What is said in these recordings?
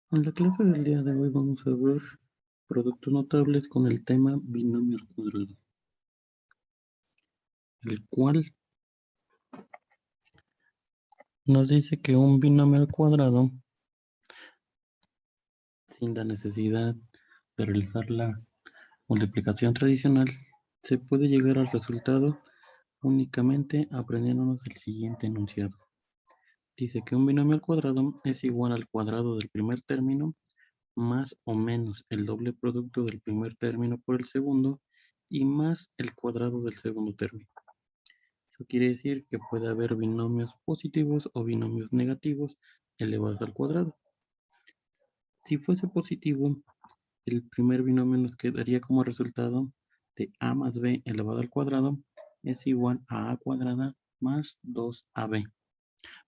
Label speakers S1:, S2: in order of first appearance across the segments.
S1: En la clase del día de hoy vamos a ver productos notables con el tema binomio al cuadrado, el cual nos dice que un binomio al cuadrado, sin la necesidad de realizar la multiplicación tradicional, se puede llegar al resultado únicamente aprendiéndonos el siguiente enunciado. Dice que un binomio al cuadrado es igual al cuadrado del primer término más o menos el doble producto del primer término por el segundo y más el cuadrado del segundo término. Eso quiere decir que puede haber binomios positivos o binomios negativos elevados al cuadrado. Si fuese positivo, el primer binomio nos quedaría como resultado de a más b elevado al cuadrado es igual a cuadrada más 2ab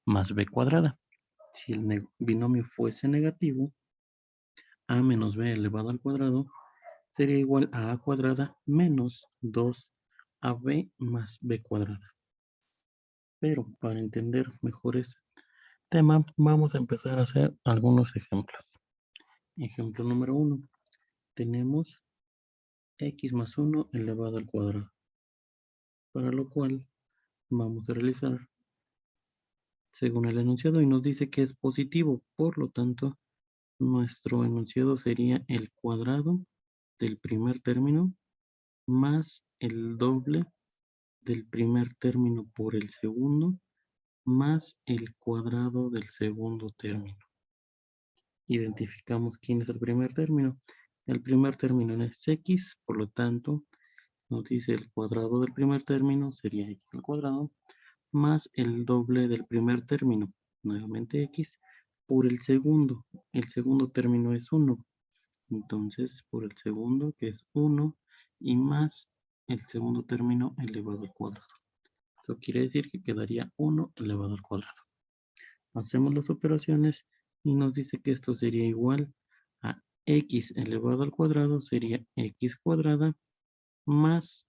S1: más b cuadrada. Si el binomio fuese negativo, a menos b elevado al cuadrado sería igual a cuadrada menos 2ab más b cuadrada. Pero para entender mejor este tema, vamos a empezar a hacer algunos ejemplos. Ejemplo número 1. Tenemos x más 1 elevado al cuadrado, para lo cual vamos a realizar según el enunciado y nos dice que es positivo, por lo tanto, nuestro enunciado sería el cuadrado del primer término más el doble del primer término por el segundo más el cuadrado del segundo término. Identificamos quién es el primer término. El primer término es x, por lo tanto, nos dice el cuadrado del primer término sería x al cuadrado, más el doble del primer término, nuevamente x, por el segundo. El segundo término es 1. Entonces, por el segundo, que es 1, y más el segundo término elevado al cuadrado. Eso quiere decir que quedaría 1 elevado al cuadrado. Hacemos las operaciones y nos dice que esto sería igual a x elevado al cuadrado, sería x cuadrada, más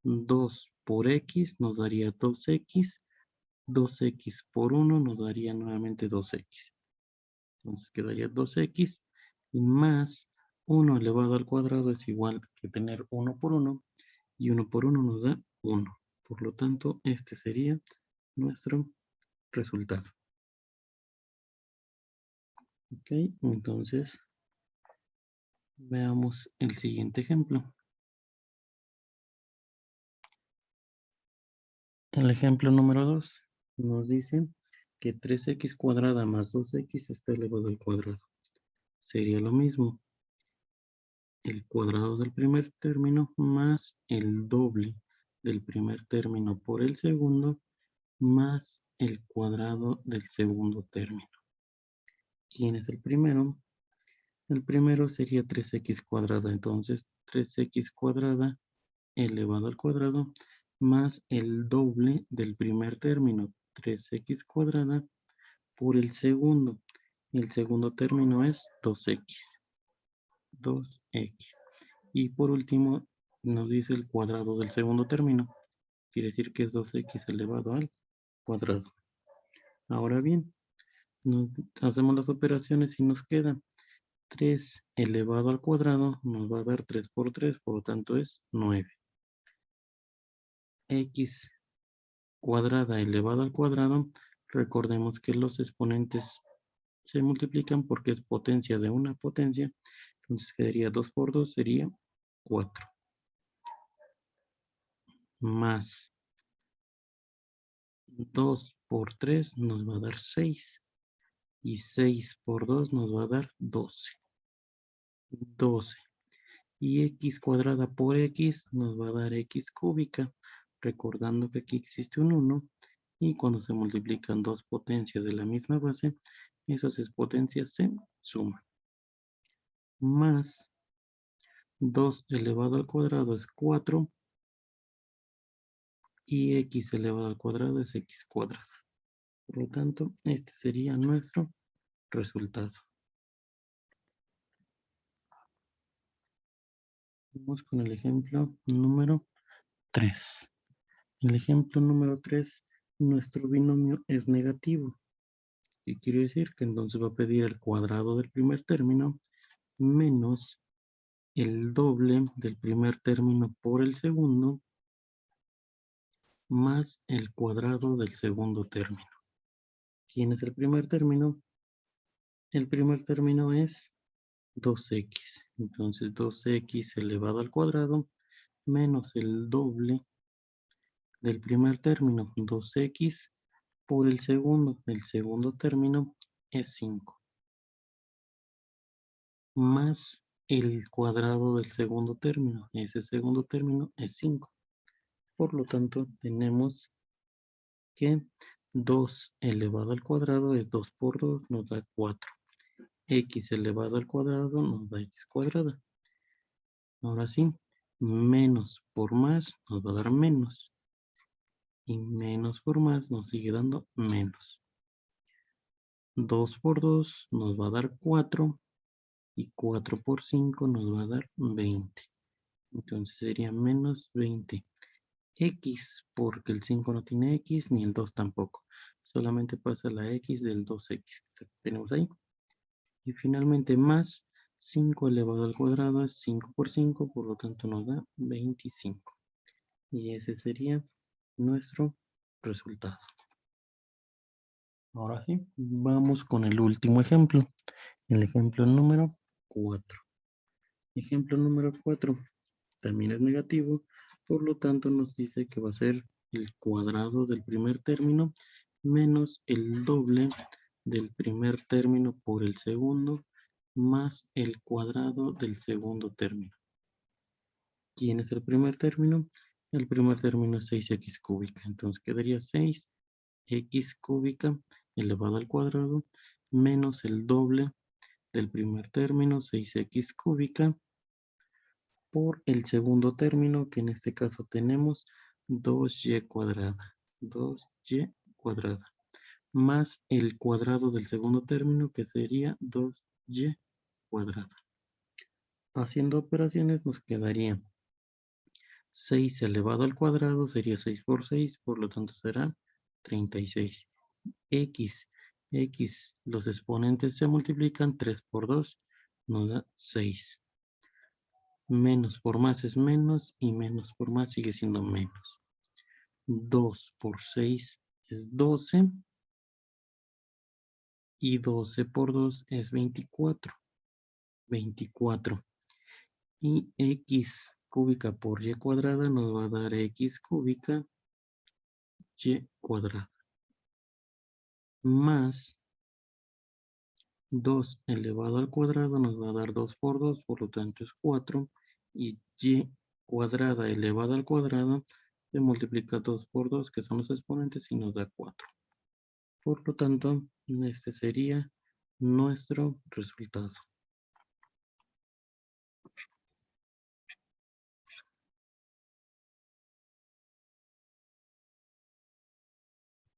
S1: 2 por x nos daría 2x, 2x por 1 nos daría nuevamente 2x. Entonces quedaría 2x y más 1 elevado al cuadrado es igual que tener 1 por 1 y 1 por 1 nos da 1. Por lo tanto, este sería nuestro resultado. Ok, entonces veamos el siguiente ejemplo. El ejemplo número 2 nos dice que 3x cuadrada más 2x está elevado al cuadrado. Sería lo mismo. El cuadrado del primer término más el doble del primer término por el segundo más el cuadrado del segundo término. ¿Quién es el primero? El primero sería 3x cuadrada. Entonces 3x cuadrada elevado al cuadrado más el doble del primer término, 3x cuadrada por el segundo. El segundo término es 2x. 2x. Y por último, nos dice el cuadrado del segundo término. Quiere decir que es 2x elevado al cuadrado. Ahora bien, hacemos las operaciones y nos queda 3 elevado al cuadrado, nos va a dar 3 por 3, por lo tanto es 9. X cuadrada elevado al cuadrado, recordemos que los exponentes se multiplican porque es potencia de una potencia, entonces quedaría 2 por 2 sería 4, más 2 por 3 nos va a dar 6, y 6 por 2 nos va a dar 12. 12. Y x cuadrada por x nos va a dar x cúbica, recordando que aquí existe un 1, y cuando se multiplican dos potencias de la misma base, esas exponencias se suman. Más 2 elevado al cuadrado es 4, y x elevado al cuadrado es x cuadrada. Por lo tanto, este sería nuestro resultado. Vamos con el ejemplo número 3. El ejemplo número 3, nuestro binomio es negativo. ¿Qué quiere decir? Que entonces va a pedir el cuadrado del primer término menos el doble del primer término por el segundo más el cuadrado del segundo término. ¿Quién es el primer término? El primer término es 2x. Entonces 2x elevado al cuadrado menos el doble del primer término, 2x por el segundo. El segundo término es 5. Más el cuadrado del segundo término. Ese segundo término es 5. Por lo tanto, tenemos que 2 elevado al cuadrado es 2 por 2, nos da 4. X elevado al cuadrado nos da x cuadrada. Ahora sí, menos por más nos va a dar menos. Y menos por más nos sigue dando menos. 2 por 2 nos va a dar 4. Y 4 por 5 nos va a dar 20. Entonces sería menos 20. X, porque el 5 no tiene X, ni el 2 tampoco. Solamente pasa la X del 2X que tenemos ahí. Y finalmente más 5 elevado al cuadrado es 5 por 5, por lo tanto nos da 25. Y ese sería nuestro resultado. Ahora sí, vamos con el último ejemplo. El ejemplo número 4. Ejemplo número 4 también es negativo, por lo tanto nos dice que va a ser el cuadrado del primer término menos el doble del primer término por el segundo más el cuadrado del segundo término. ¿Quién es el primer término? El primer término es 6x cúbica, entonces quedaría 6x cúbica elevado al cuadrado menos el doble del primer término, 6x cúbica, por el segundo término, que en este caso tenemos 2y cuadrada, 2y cuadrada, más el cuadrado del segundo término, que sería 2y cuadrada. Haciendo operaciones nos quedaría 6 elevado al cuadrado, sería 6 por 6, por lo tanto será 36. X, los exponentes se multiplican, 3 por 2, nos da 6. Menos por más es menos y menos por más sigue siendo menos. 2 por 6 es 12 y 12 por 2 es 24. 24. Y x cúbica por y cuadrada nos va a dar x cúbica y cuadrada. Más 2 elevado al cuadrado nos va a dar 2 por 2, por lo tanto es 4. Y y cuadrada elevada al cuadrado se multiplica 2 por 2, que son los exponentes, y nos da 4. Por lo tanto, este sería nuestro resultado.